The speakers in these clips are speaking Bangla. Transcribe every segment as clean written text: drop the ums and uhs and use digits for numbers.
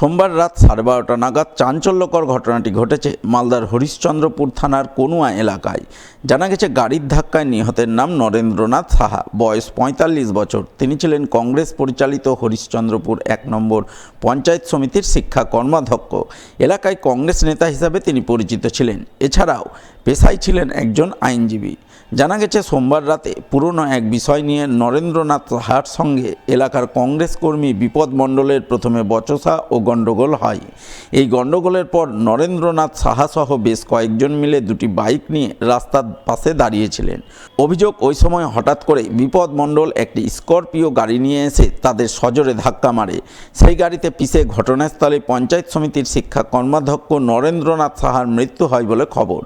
সোমবার রাত 12:30 নাগাদ চাঞ্চল্যকর ঘটনাটি ঘটেছে মালদার হরিশ্চন্দ্রপুর থানার কনুয়া এলাকায়। জানা গেছে, গাড়ির ধাক্কায় নিহতের নাম নরেন্দ্রনাথ সাহা, বয়স 45 বছর। তিনি ছিলেন কংগ্রেস পরিচালিত হরিশ্চন্দ্রপুর 1 নম্বর পঞ্চায়েত সমিতির শিক্ষা কর্মাধ্যক্ষ। এলাকায় কংগ্রেস নেতা হিসাবে তিনি পরিচিত ছিলেন। এছাড়াও পেশায় ছিলেন একজন আইনজীবী। জানা গেছে, সোমবার রাতে পুরনো এক বিষয় নিয়ে নরেন্দ্রনাথ সাহার সঙ্গে এলাকার কংগ্রেস কর্মী বিপদ মণ্ডলের প্রথমে বচসা ও গণ্ডগোল হয়। এই গণ্ডগোলের পর নরেন্দ্রনাথ সাহা সহ বেশ কয়েকজন মিলে দুটি বাইক নিয়ে রাস্তার পাশে দাঁড়িয়েছিলেন। অভিযোগ, ওই সময় হঠাৎ করে বিপদ মণ্ডল একটি স্করপিও গাড়ি নিয়ে এসে তাদের সজোরে ধাক্কা মারে। সেই গাড়িতে পিষে ঘটনাস্থলে পঞ্চায়েত সমিতির শিক্ষা কর্মাধ্যক্ষ নরেন্দ্রনাথ সাহার মৃত্যু হয় বলে খবর।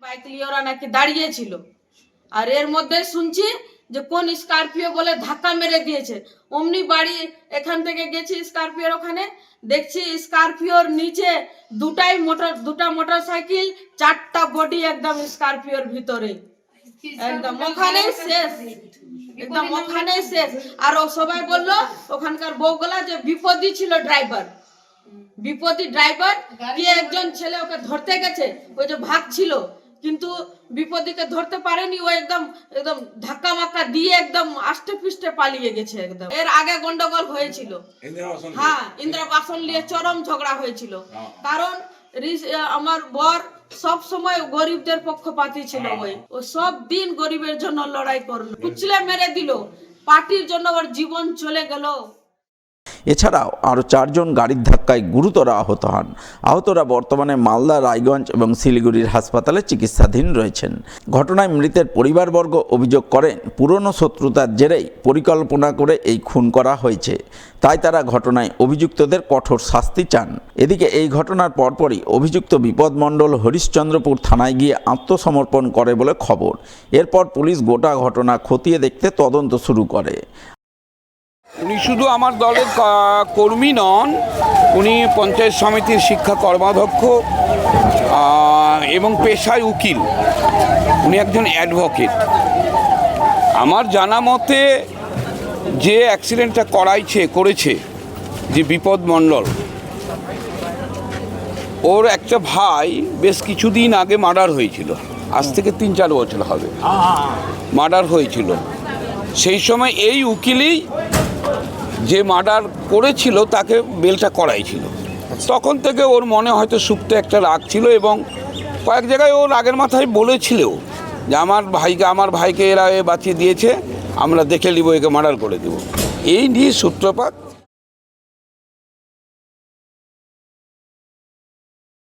বাইক নিয়ে ওরা নাকি দাঁড়িয়েছিল, আর এর মধ্যে শুনছি যে কোন স্করপিও বলে ধাক্কা মেরে দিয়েছে। অমনি বাড়ি এখান থেকে গেছি স্করপিওর ওখানে, দেখছি স্করপিওর নিচে দুটা মোটরসাইকেল, 4টা বডি একদম স্করপিওর ভিতরে, একদম ওখানে শেষ, একদম ওখানে শেষ। আর ও সবাই বললো ওখানকার বউগুলা যে বিপদী ছিল ড্রাইভার, বিপদী ড্রাইভার কি একজন ছেলে ওকে ধরতে গেছে, ওই যে ভাগ ছিল, কিন্তু বিপদীকে ধরতে পারেনি। ও একদম একদম ধাক্কা মাক্কা দিয়ে একদম আষ্টে পৃষ্ঠে পালিয়ে গেছে একদম। এর আগে গন্ডগোল হয়েছিল, হ্যাঁ, ইন্দ্রাবাসন নিয়ে চরম ঝগড়া হয়েছিল। কারণ আমার বর সব সময় গরিবদের পক্ষপাতী ছিল। ও সব দিন গরিবের জন্য লড়াই করলো, কুচলে মেরে দিল, পার্টির জন্য ওর জীবন চলে গেল। এছাড়াও আরও 4 জন গাড়ির ধাক্কায় গুরুতর আহত হন। আহতরা বর্তমানে মালদা, রায়গঞ্জ এবং শিলিগুড়ির হাসপাতালে চিকিৎসাধীন রয়েছেন। ঘটনায় মৃতের পরিবারবর্গ অভিযোগ করেন, পুরনো শত্রুতার জেরেই পরিকল্পনা করে এই খুন করা হয়েছে। তাই তারা ঘটনায় অভিযুক্তদের কঠোর শাস্তি চান। এদিকে এই ঘটনার পরপরই অভিযুক্ত বিপদ মণ্ডল হরিশ্চন্দ্রপুর থানায় গিয়ে আত্মসমর্পণ করে বলে খবর। এরপর পুলিশ গোটা ঘটনা খতিয়ে দেখতে তদন্ত শুরু করে। উনি শুধু আমার দলের কর্মী নন, উনি পঞ্চায়েত সমিতির শিক্ষা কর্মাধ্যক্ষ এবং পেশায় উকিল। উনি একজন অ্যাডভোকেট। আমার জানা মতে যে অ্যাক্সিডেন্টটা করেছে যে বিপদ মণ্ডল, ওর একটা ভাই বেশ কিছুদিন আগে মার্ডার হয়েছিল, আজ থেকে 3-4 বছর হবে মার্ডার হয়েছিল। সেই সময় এই উকিলই যে মার্ডার করেছিল তাকে বেলটা করাইছিল। তখন থেকে ওর মনে হয়তো সুপ্ত একটা রাগ ছিল, এবং কয়েক জায়গায় ও রাগের মাথায় বলেছিল যে আমার ভাইকে এরা বাঁচিয়ে দিয়েছে, আমরা দেখে নিব, একে মার্ডার করে দেব। এই নিয়ে সূত্রপাত।